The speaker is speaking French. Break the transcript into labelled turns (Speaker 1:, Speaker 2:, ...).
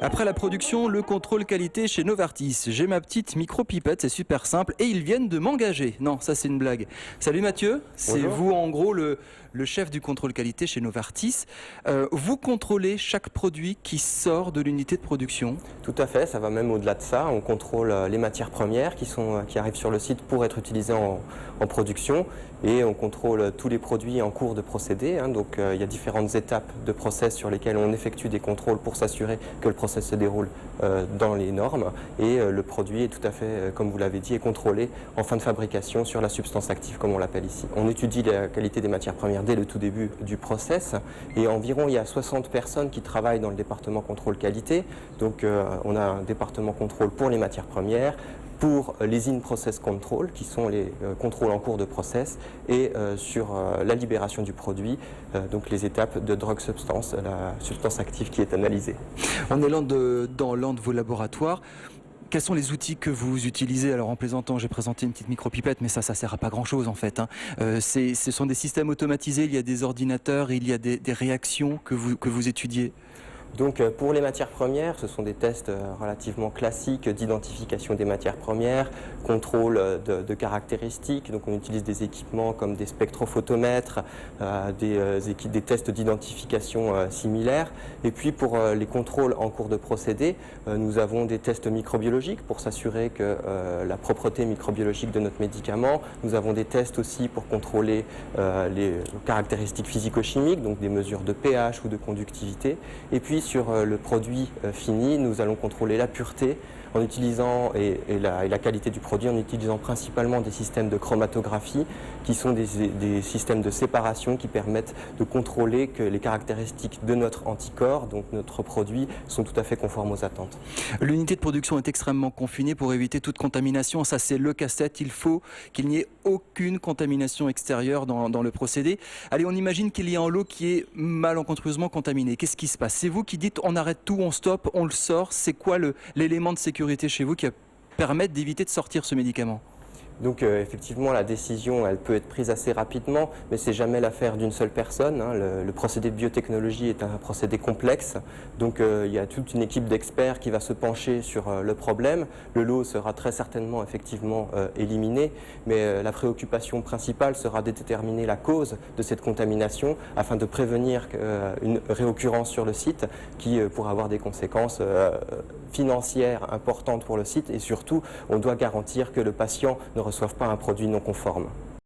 Speaker 1: Après la production, le contrôle qualité chez Novartis. J'ai ma petite micro-pipette, c'est super simple, et ils viennent de m'engager. Non, ça c'est une blague. Salut Mathieu, c'est
Speaker 2: Bonjour.
Speaker 1: vous en gros le chef du contrôle qualité chez Novartis. Vous contrôlez chaque produit qui sort de l'unité de production?
Speaker 2: Tout à fait, ça va même au-delà de ça. On contrôle les matières premières qui arrivent sur le site pour être utilisées en production et on contrôle tous les produits en cours de procédé. Donc il y a différentes étapes de process sur lesquelles on effectue des contrôles pour s'assurer que le process se déroule dans les normes et le produit est tout à fait, comme vous l'avez dit, est contrôlé en fin de fabrication sur la substance active comme on l'appelle ici. On étudie la qualité des matières premières dès le tout début du process et environ il y a 60 personnes qui travaillent dans le département contrôle qualité. Donc on a un département contrôle pour les matières premières, pour les in-process control, qui sont les contrôles en cours de process, et sur la libération du produit, donc les étapes de drug substance, la substance active qui est analysée.
Speaker 1: On est dans l'un de vos laboratoires. Quels sont les outils que vous utilisez? Alors en plaisantant, j'ai présenté une petite micro-pipette, mais ça sert à pas grand-chose en fait. Ce sont des systèmes automatisés, il y a des ordinateurs, il y a des réactions que vous étudiez.
Speaker 2: Donc pour les matières premières, ce sont des tests relativement classiques d'identification des matières premières, contrôle de caractéristiques. Donc on utilise des équipements comme des spectrophotomètres, des tests d'identification similaires. Et puis pour les contrôles en cours de procédé, nous avons des tests microbiologiques pour s'assurer que la propreté microbiologique de notre médicament. Nous avons des tests aussi pour contrôler les caractéristiques physico-chimiques, donc des mesures de pH ou de conductivité. Et puis sur le produit fini, nous allons contrôler la pureté en utilisant et la qualité du produit en utilisant principalement des systèmes de chromatographie qui sont des systèmes de séparation qui permettent de contrôler que les caractéristiques de notre anticorps, donc notre produit, sont tout à fait conformes aux attentes.
Speaker 1: L'unité de production est extrêmement confinée pour éviter toute contamination. Ça, c'est le casse-tête. Il faut qu'il n'y ait aucune contamination extérieure dans le procédé. Allez, on imagine qu'il y a un lot qui est malencontreusement contaminé. Qu'est-ce qui se passe? C'est vous qui dites on arrête tout, on stoppe, on le sort. C'est quoi l'élément de sécurité chez vous qui va permettre d'éviter de sortir ce médicament?
Speaker 2: Donc effectivement, la décision, elle peut être prise assez rapidement, mais c'est jamais l'affaire d'une seule personne. Le procédé de biotechnologie est un procédé complexe, donc il y a toute une équipe d'experts qui va se pencher sur le problème. Le lot sera très certainement effectivement éliminé, mais la préoccupation principale sera de déterminer la cause de cette contamination afin de prévenir une réoccurrence sur le site qui pourra avoir des conséquences financières importantes pour le site et surtout, on doit garantir que le patient ne reçoivent pas un produit non conforme.